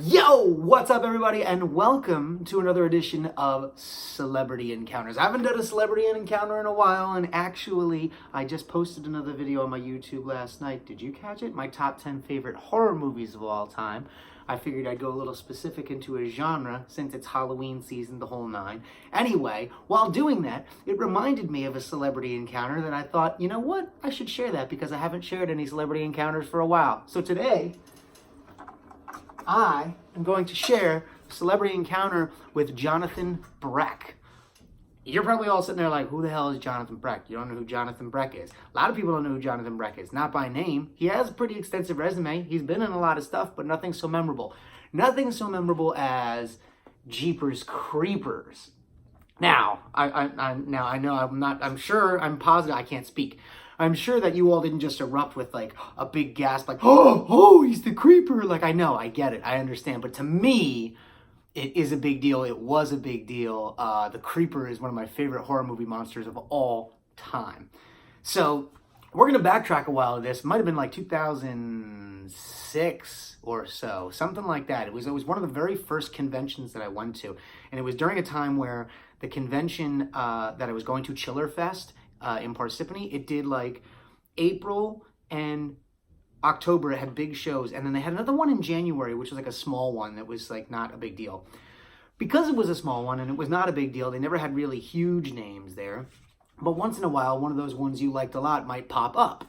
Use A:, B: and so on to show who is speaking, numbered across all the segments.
A: Yo, what's up everybody, and welcome to another edition of Celebrity Encounters. I haven't done a celebrity encounter in a while, and actually, I just posted another video on my YouTube last night. Did you catch it? My top 10 favorite horror movies of all time. I figured I'd go a little specific into a genre since it's Halloween season, the whole nine. Anyway, while doing that, it reminded me of a celebrity encounter that I thought, you know what? I should share that because I haven't shared any celebrity encounters for a while. So today, I am going to share a celebrity encounter with Jonathan Breck. You're probably all sitting there like, who the hell is Jonathan Breck? You don't know who Jonathan Breck is. A lot of people don't know who Jonathan Breck is. Not by name. He has a pretty extensive resume. He's been in a lot of stuff, but nothing so memorable. Nothing so memorable as Jeepers Creepers. Now, I'm positive, I can't speak. I'm sure that you all didn't just erupt with like a big gasp, like, oh, he's the creeper. Like, I know, I get it, I understand. But to me, it is a big deal. It was a big deal. The Creeper is one of my favorite horror movie monsters of all time. So we're going to backtrack a while of this. It might have been like 2006 or so, something like that. It was one of the very first conventions that I went to. And it was during a time where the convention that I was going to, Chiller Fest, in Parsippany, it did like April and October. It had big shows, and then they had another one in January, which was like a small one that was like not a big deal. Because it was a small one and it was not a big deal, they never had really huge names there. But once in a while, one of those ones you liked a lot might pop up.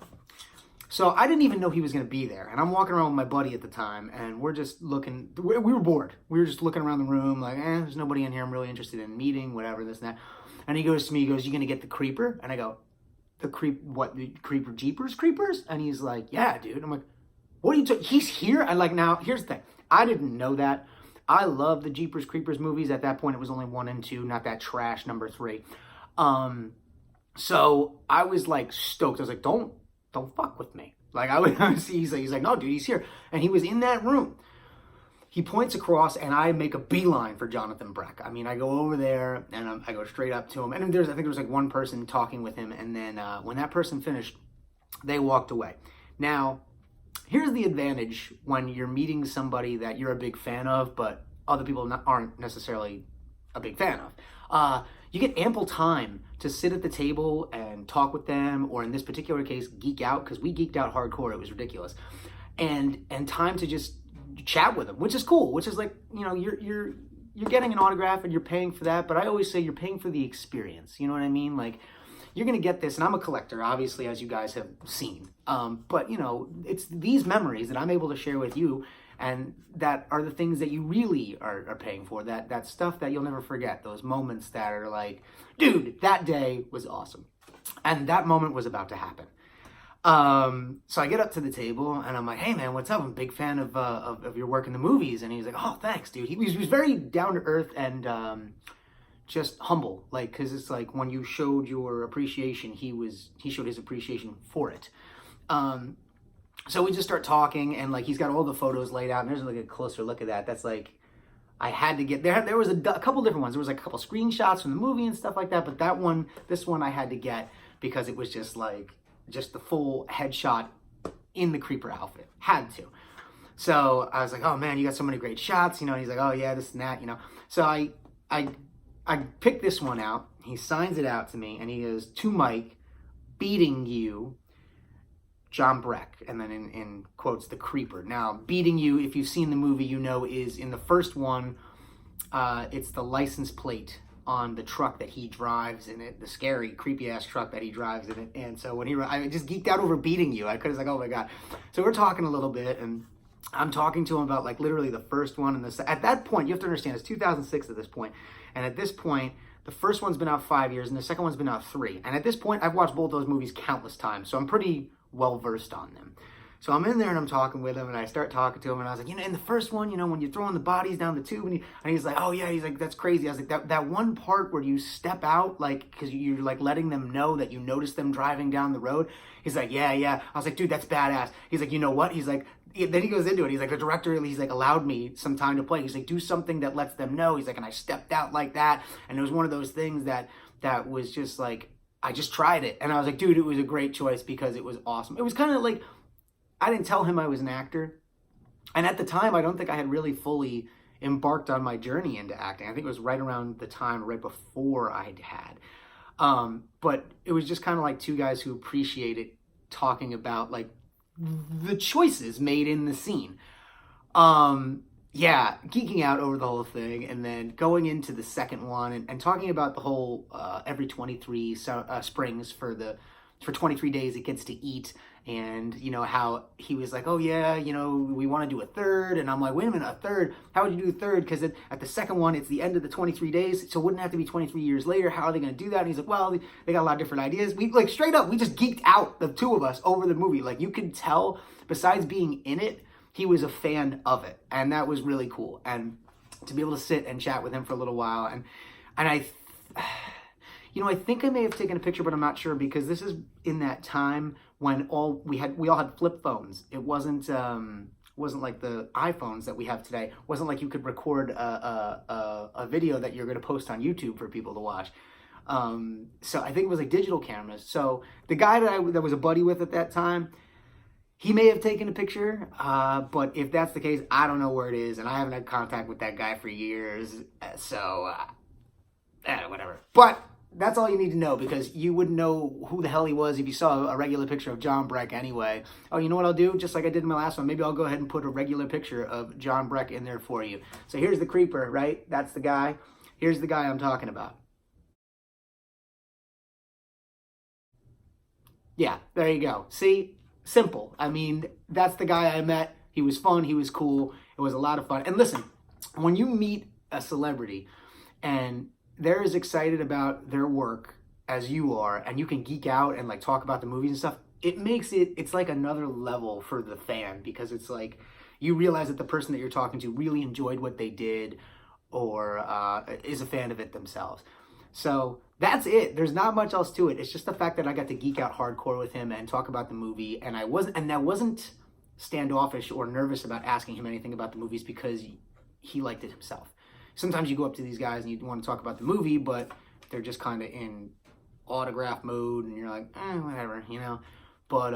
A: So I didn't even know he was going to be there. And I'm walking around with my buddy at the time, and we're just looking. We were bored. We were just looking around the room like, there's nobody in here I'm really interested in meeting, whatever, this and that. And he goes to me, he goes, you going to get the Creeper? And I go, the Creeper, Jeepers Creepers? And he's like, yeah, dude. I'm like, what are you talking? He's here? And like, now, here's the thing. I didn't know that. I love the Jeepers Creepers movies. At that point, it was only 1 and 2, not that trash number 3. So I was like stoked. I was like, don't fuck with me. Like, he's like, no, dude, he's here. And he was in that room. He points across, and I make a beeline for Jonathan Breck. I mean, I go over there, and I go straight up to him. And I think there was like one person talking with him, and then when that person finished, they walked away. Now, here's the advantage when you're meeting somebody that you're a big fan of, but other people aren't necessarily a big fan of. You get ample time to sit at the table and talk with them, or in this particular case, geek out, because we geeked out hardcore. It was ridiculous. And time to just chat with them, which is cool, which is like, you know, you're getting an autograph and you're paying for that, but I always say you're paying for the experience. You know what I mean? Like, you're going to get this, and I'm a collector, obviously, as you guys have seen. But, you know, it's these memories that I'm able to share with you, and that are the things that you really are paying for, that stuff that you'll never forget, those moments that are like, dude, that day was awesome. And that moment was about to happen. So I get up to the table, and I'm like, hey man, what's up? I'm a big fan of your work in the movies. And he's like, oh, thanks, dude. He was very down to earth and just humble, like, because it's like when you showed your appreciation, he showed his appreciation for it. So we just start talking, and like, he's got all the photos laid out, and there's like a closer look at that. That's like, I had to get there. There was a couple different ones. There was like a couple screenshots from the movie and stuff like that, but this one I had to get because it was just like, just the full headshot in the Creeper outfit. Had to. So I was like, oh man, you got so many great shots, you know. And he's like, oh yeah, this and that, you know. So I picked this one out. He signs it out to me, and he goes, to Mike, beating you, Jon Breck, and then in quotes, the Creeper. Now, beating you, if you've seen the movie, you know, is in the first one, it's the license plate on the truck that he drives in it, the scary, creepy-ass truck that he drives in it. And so when I just geeked out over beating you. I was like, oh my God. So we're talking a little bit, and I'm talking to him about like literally the first one. And at that point, you have to understand, it's 2006 at this point. And at this point, the first one's been out 5 years, and the second one's been out 3. And at this point, I've watched both those movies countless times, so I'm pretty well-versed on them. So I'm in there, and I'm talking with him, and I start talking to him, and I was like, you know, in the first one, you know, when you're throwing the bodies down the tube, and he's like, oh yeah, he's like, that's crazy. I was like, that one part where you step out, like, because you're like letting them know that you notice them driving down the road. He's like, yeah. I was like, dude, that's badass. He's like, you know what? He's like, then he goes into it. He's like, the director, he's like, allowed me some time to play. He's like, do something that lets them know. He's like, and I stepped out like that, and it was one of those things that was just like, I just tried it, and I was like, dude, it was a great choice because it was awesome. It was kind of like, I didn't tell him I was an actor. And at the time, I don't think I had really fully embarked on my journey into acting. I think it was right around the time, right before I'd had. But it was just kind of like two guys who appreciated talking about like the choices made in the scene. Yeah, geeking out over the whole thing, and then going into the second one and talking about the whole every 23 springs for 23 days it gets to eat, and you know how he was like, oh yeah, you know, we want to do a third, and I'm like, wait a minute, a third? How would you do a third? Because at the second one it's the end of the 23 days, so it wouldn't have to be 23 years later. How are they going to do that? And he's like, well, they got a lot of different ideas. We like straight up, we just geeked out, the two of us, over the movie. Like you could tell, besides being in it, he was a fan of it, and that was really cool. And to be able to sit and chat with him for a little while, and I, you know, I think I may have taken a picture, but I'm not sure, because this is in that time when we all had flip phones. It wasn't like the iPhones that we have today. It wasn't like you could record a video that you're going to post on YouTube for people to watch. So I think it was like digital cameras. So the guy that was a buddy with at that time, he may have taken a picture, but if that's the case, I don't know where it is, and I haven't had contact with that guy for years, so whatever. But that's all you need to know, because you wouldn't know who the hell he was if you saw a regular picture of Jon Breck anyway. Oh, you know what I'll do? Just like I did in my last one, maybe I'll go ahead and put a regular picture of Jon Breck in there for you. So here's the Creeper, right? That's the guy. Here's the guy I'm talking about. Yeah, there you go. See? Simple. I mean, that's the guy I met. He was fun. He was cool. It was a lot of fun. And listen, when you meet a celebrity and they're as excited about their work as you are, and you can geek out and like talk about the movies and stuff, it's like another level for the fan, because it's like you realize that the person that you're talking to really enjoyed what they did, or is a fan of it themselves. So that's it. There's not much else to it. It's just the fact that I got to geek out hardcore with him and talk about the movie, and I wasn't standoffish or nervous about asking him anything about the movies, because he liked it himself. Sometimes you go up to these guys and you want to talk about the movie, but they're just kind of in autograph mode, and you're like, whatever, you know. But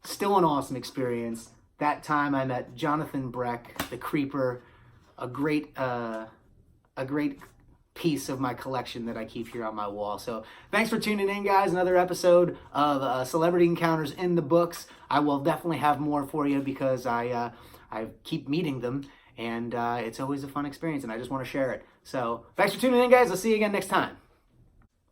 A: still an awesome experience. That time I met Jon Breck The Creeper, a great piece of my collection that I keep here on my wall. So thanks for tuning in, guys. Another episode of Celebrity Encounters in the Books. I will definitely have more for you, because I keep meeting them, and it's always a fun experience, and I just want to share it. So thanks for tuning in, guys. I'll see you again next time.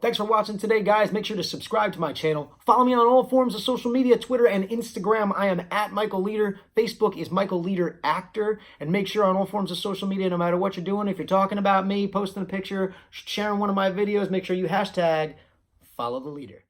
A: Thanks for watching today, guys. Make sure to subscribe to my channel. Follow me on all forms of social media, Twitter and Instagram. I am at Michael Leader. Facebook is Michael Leader Actor. And make sure on all forms of social media, no matter what you're doing, if you're talking about me, posting a picture, sharing one of my videos, make sure you hashtag follow the leader.